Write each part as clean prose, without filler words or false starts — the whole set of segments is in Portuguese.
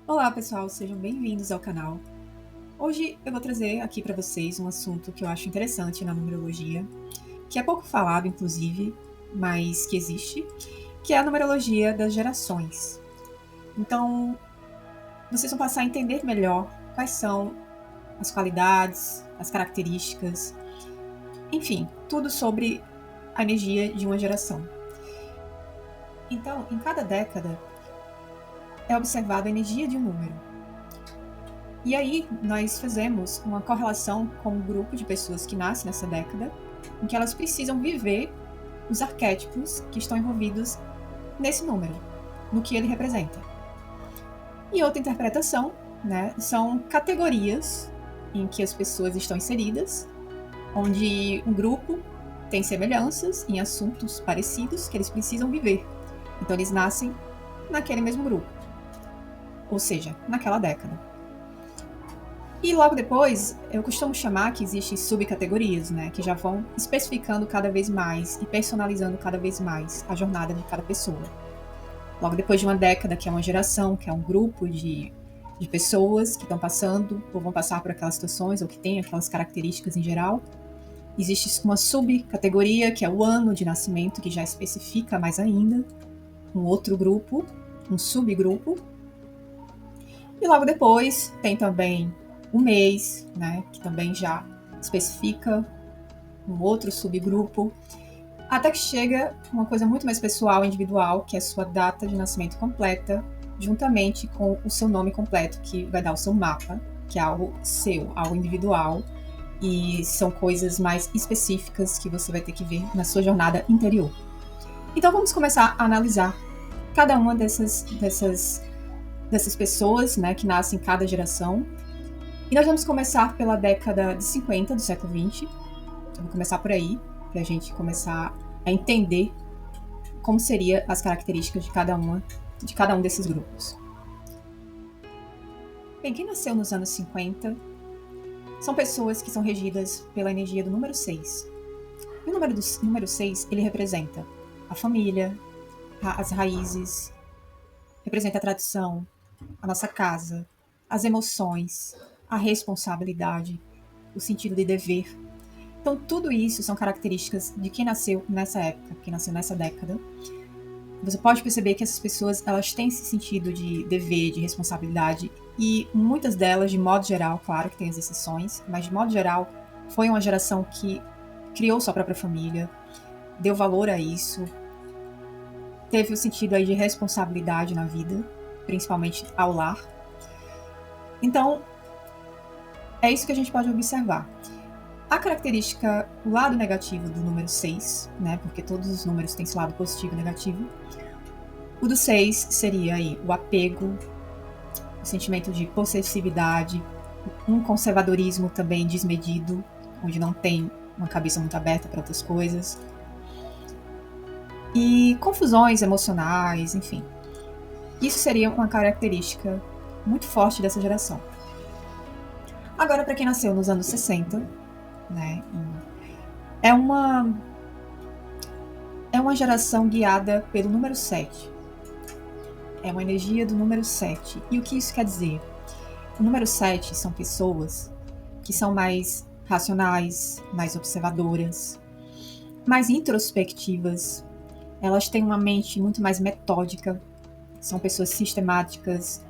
Olá, pessoal, sejam bem-vindos ao canal. Hoje eu vou trazer aqui para vocês um assunto que eu acho interessante na numerologia, que é pouco falado, inclusive, mas que existe, que é a numerologia das gerações. Então, vocês vão passar a entender melhor quais são as qualidades, as características, enfim, tudo sobre a energia de uma geração. Então, em cada década é observada a energia de um número. E aí, nós fazemos uma correlação com o grupo de pessoas que nasce nessa década, em que elas precisam viver os arquétipos que estão envolvidos nesse número, no que ele representa. E outra interpretação, né, são categorias em que as pessoas estão inseridas, onde um grupo tem semelhanças em assuntos parecidos que eles precisam viver. Então, eles nascem naquele mesmo grupo, ou seja, naquela década. E logo depois, eu costumo chamar que existem subcategorias, né, que já vão especificando cada vez mais e personalizando cada vez mais a jornada de cada pessoa. Logo depois de uma década, que é uma geração, que é um grupo de pessoas que estão passando ou vão passar por aquelas situações ou que têm aquelas características em geral, existe uma subcategoria, que é o ano de nascimento, que já especifica mais ainda um outro grupo, um subgrupo. E logo depois tem também o mês, né, que também já especifica um outro subgrupo, até que chega uma coisa muito mais pessoal, individual, que é a sua data de nascimento completa, juntamente com o seu nome completo, que vai dar o seu mapa, que é algo seu, algo individual, e são coisas mais específicas que você vai ter que ver na sua jornada interior. Então vamos começar a analisar cada uma dessas pessoas, né, que nascem em cada geração. E nós vamos começar pela década de 50 do século XX. Vamos começar por aí, para a gente começar a entender como seriam as características de cada um desses grupos. Bem, quem nasceu nos anos 50 são pessoas que são regidas pela energia do número 6. E o número 6, ele representa a família, as raízes, representa a tradição, a nossa casa, as emoções, a responsabilidade, o sentido de dever. Então, tudo isso são características de quem nasceu nessa época, quem nasceu nessa década. Você pode perceber que essas pessoas, elas têm esse sentido de dever, de responsabilidade, e muitas delas, de modo geral, claro que tem as exceções, mas de modo geral, foi uma geração que criou sua própria família, deu valor a isso, teve o sentido aí de responsabilidade na vida, principalmente ao lar. Então, é isso que a gente pode observar. A característica, o lado negativo do número 6, né, porque todos os números têm esse lado positivo e negativo, o do 6 seria aí o apego, o sentimento de possessividade, um conservadorismo também desmedido, onde não tem uma cabeça muito aberta para outras coisas, e confusões emocionais, enfim. Isso seria uma característica muito forte dessa geração. Agora, para quem nasceu nos anos 60, né, é uma geração guiada pelo número 7. É uma energia do número 7. E o que isso quer dizer? O número 7 são pessoas que são mais racionais, mais observadoras, mais introspectivas. Elas têm uma mente muito mais metódica, são pessoas sistemáticas.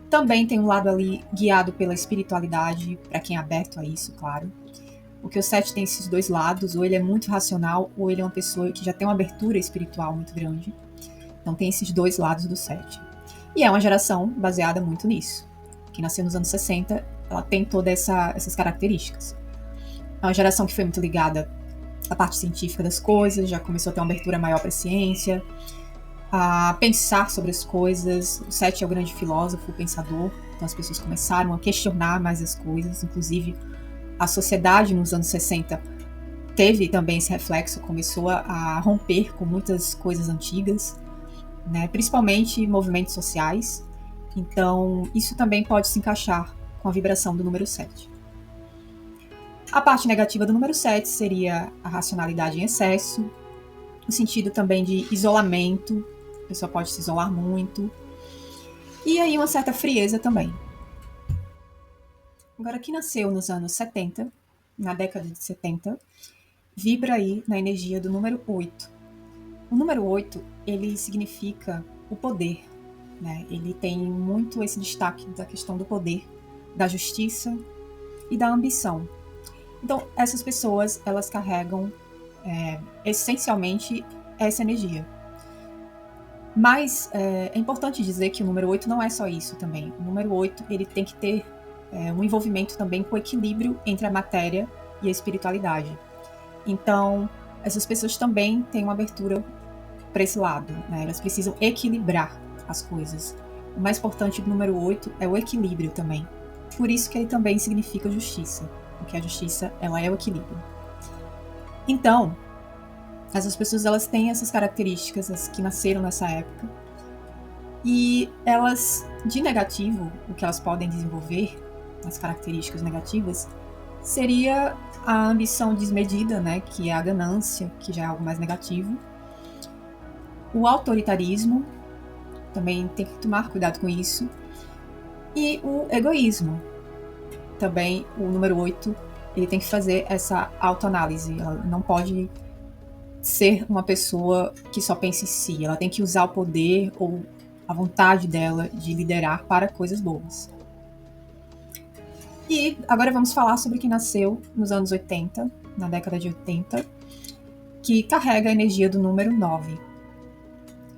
Também tem um lado ali guiado pela espiritualidade, para quem é aberto a isso, claro. Porque o 7 tem esses dois lados, ou ele é muito racional, ou ele é uma pessoa que já tem uma abertura espiritual muito grande. Então tem esses dois lados do 7. E é uma geração baseada muito nisso. Quem nasceu nos anos 60, ela tem todas essas características. É uma geração que foi muito ligada à parte científica das coisas, já começou a ter uma abertura maior para a ciência, a pensar sobre as coisas. O 7 é o grande filósofo, o pensador, então as pessoas começaram a questionar mais as coisas, inclusive a sociedade nos anos 60 teve também esse reflexo, começou a romper com muitas coisas antigas, né, principalmente movimentos sociais. Então, isso também pode se encaixar com a vibração do número 7. A parte negativa do número 7 seria a racionalidade em excesso, o sentido também de isolamento, a pessoa pode se isolar muito, E aí uma certa frieza também. Agora, quem nasceu nos anos 70, na década de 70, vibra aí na energia do número 8. O número 8, ele significa o poder, né? Ele tem muito esse destaque da questão do poder, da justiça e da ambição. Então, essas pessoas, elas carregam essencialmente essa energia. Mas é importante dizer que o número 8 não é só isso também. O número 8, ele tem que ter um envolvimento também com o equilíbrio entre a matéria e a espiritualidade. Então, essas pessoas também têm uma abertura para esse lado, né? Elas precisam equilibrar as coisas. O mais importante do número 8 é o equilíbrio também. Por isso que ele também significa justiça, porque a justiça, ela é o equilíbrio. Então, essas pessoas, elas têm essas características, as que nasceram nessa época, e elas, de negativo, o que elas podem desenvolver, as características negativas, seria a ambição desmedida, né, que é a ganância, que já é algo mais negativo. O autoritarismo, também tem que tomar cuidado com isso. E o egoísmo. Também o número 8, ele tem que fazer essa autoanálise. Ela não pode ser uma pessoa que só pensa em si. Ela tem que usar o poder ou a vontade dela de liderar para coisas boas. E agora vamos falar sobre quem nasceu nos anos 80, na década de 80, que carrega a energia do número 9.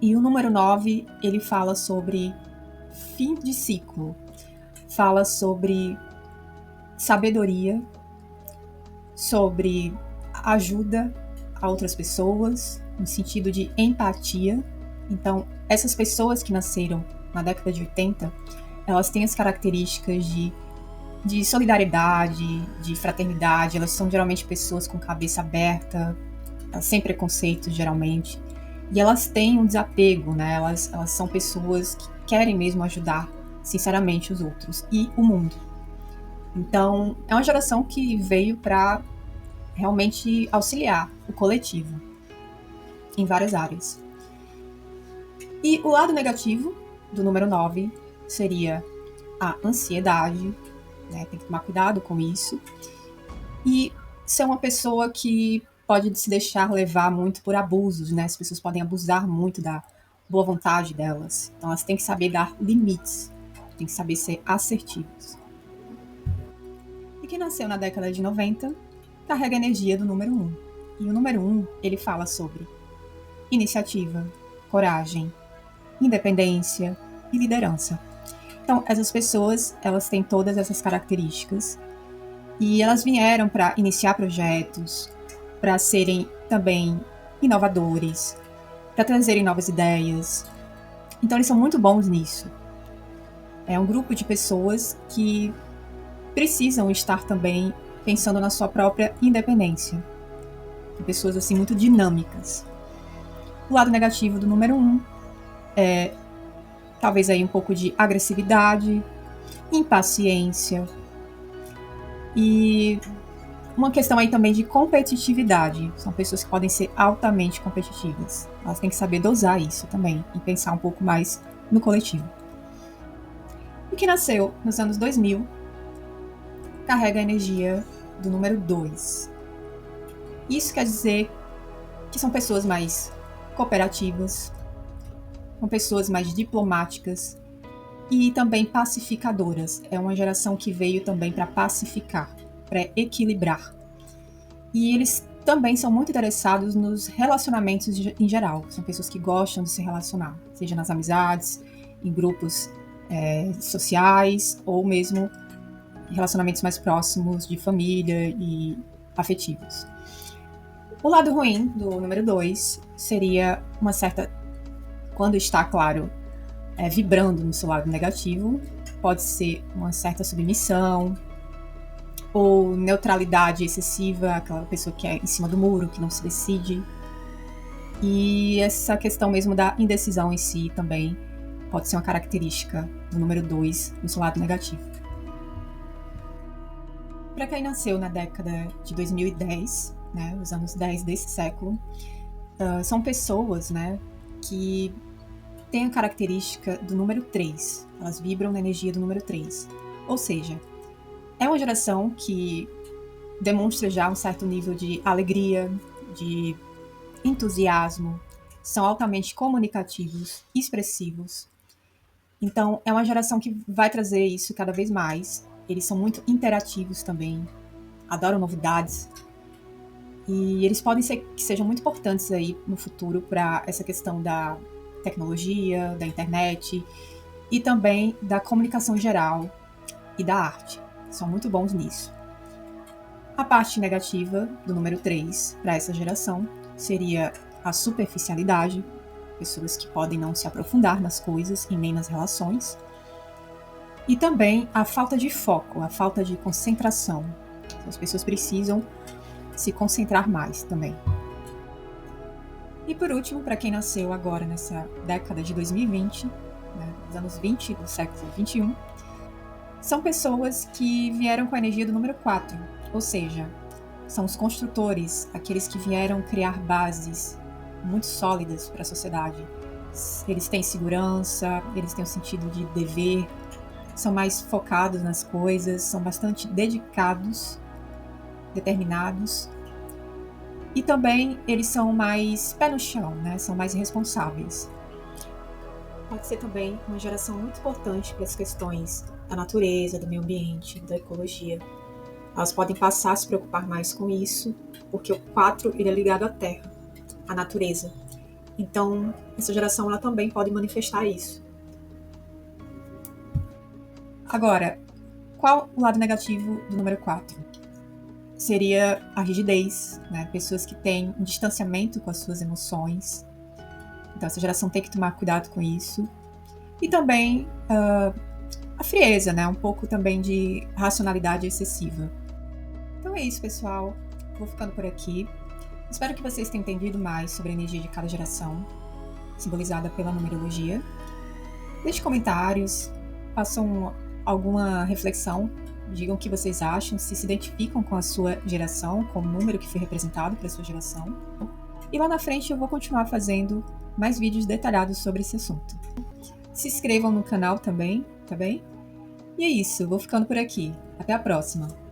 E o número 9, ele fala sobre fim de ciclo, fala sobre sabedoria, sobre ajuda a outras pessoas, no sentido de empatia. Então, essas pessoas que nasceram na década de 80, elas têm as características de solidariedade, de fraternidade. Elas são geralmente pessoas com cabeça aberta, sem preconceitos, geralmente. E elas têm um desapego, né? Elas são pessoas que querem mesmo ajudar, sinceramente, os outros e o mundo. Então, é uma geração que veio para realmente auxiliar o coletivo em várias áreas. E o lado negativo do número 9 seria a ansiedade, né? Tem que tomar cuidado com isso. E ser uma pessoa que pode se deixar levar muito por abusos, né? As pessoas podem abusar muito da boa vontade delas. Então elas têm que saber dar limites, têm que saber ser assertivos. E quem nasceu na década de 90 carrega a energia do número 1. E o número 1, ele fala sobre iniciativa, coragem, independência e liderança. Então, essas pessoas, elas têm todas essas características e elas vieram para iniciar projetos, para serem também inovadores, para trazerem novas ideias. Então, eles são muito bons nisso. É um grupo de pessoas que precisam estar também pensando na sua própria independência. Tem pessoas assim muito dinâmicas. O lado negativo do número 1 é talvez aí um pouco de agressividade, impaciência e uma questão aí também de competitividade. São pessoas que podem ser altamente competitivas. Elas têm que saber dosar isso também e pensar um pouco mais no coletivo. E que nasceu nos anos 2000 carrega a energia do número 2. Isso quer dizer que são pessoas mais cooperativas, são pessoas mais diplomáticas e também pacificadoras. É uma geração que veio também para pacificar, para equilibrar. E eles também são muito interessados nos relacionamentos em geral. São pessoas que gostam de se relacionar, seja nas amizades, em grupos sociais ou mesmo relacionamentos mais próximos de família e afetivos. O lado ruim do número 2 seria uma certa, quando está, claro, vibrando no seu lado negativo, pode ser uma certa submissão ou neutralidade excessiva, aquela pessoa que é em cima do muro, que não se decide. E essa questão mesmo da indecisão em si também pode ser uma característica do número 2 no seu lado negativo. Para quem nasceu na década de 2010, né, os anos 10 desse século, são pessoas, né, que têm a característica do número 3. Elas vibram na energia do número 3. Ou seja, é uma geração que demonstra já um certo nível de alegria, de entusiasmo, são altamente comunicativos, expressivos. Então, é uma geração que vai trazer isso cada vez mais. Eles são muito interativos também, adoram novidades. E eles podem ser que sejam muito importantes aí no futuro para essa questão da tecnologia, da internet e também da comunicação geral e da arte. São muito bons nisso. A parte negativa do número 3 para essa geração seria a superficialidade, pessoas que podem não se aprofundar nas coisas e nem nas relações. E também a falta de foco, a falta de concentração. As pessoas precisam se concentrar mais também. E por último, para quem nasceu agora nessa década de 2020, né, os anos 20 do século 21, são pessoas que vieram com a energia do número 4, ou seja, são os construtores, aqueles que vieram criar bases muito sólidas para a sociedade. Eles têm segurança, eles têm o sentido de dever, são mais focados nas coisas, são bastante dedicados, determinados. E também eles são mais pé no chão, né? São mais responsáveis. Pode ser também uma geração muito importante para as questões da natureza, do meio ambiente, da ecologia. Elas podem passar a se preocupar mais com isso, porque o 4 ele é ligado à terra, à natureza. Então, essa geração ela também pode manifestar isso. Agora, qual o lado negativo do número 4? Seria a rigidez, né? Pessoas que têm um distanciamento com as suas emoções. Então, essa geração tem que tomar cuidado com isso. E também a frieza, né? Um pouco também de racionalidade excessiva. Então é isso, pessoal. Vou ficando por aqui. Espero que vocês tenham entendido mais sobre a energia de cada geração, simbolizada pela numerologia. Deixe comentários, façam alguma reflexão, digam o que vocês acham, se identificam com a sua geração, com o número que foi representado para a sua geração. E lá na frente eu vou continuar fazendo mais vídeos detalhados sobre esse assunto. Se inscrevam no canal também, tá bem? E é isso, vou ficando por aqui. Até a próxima!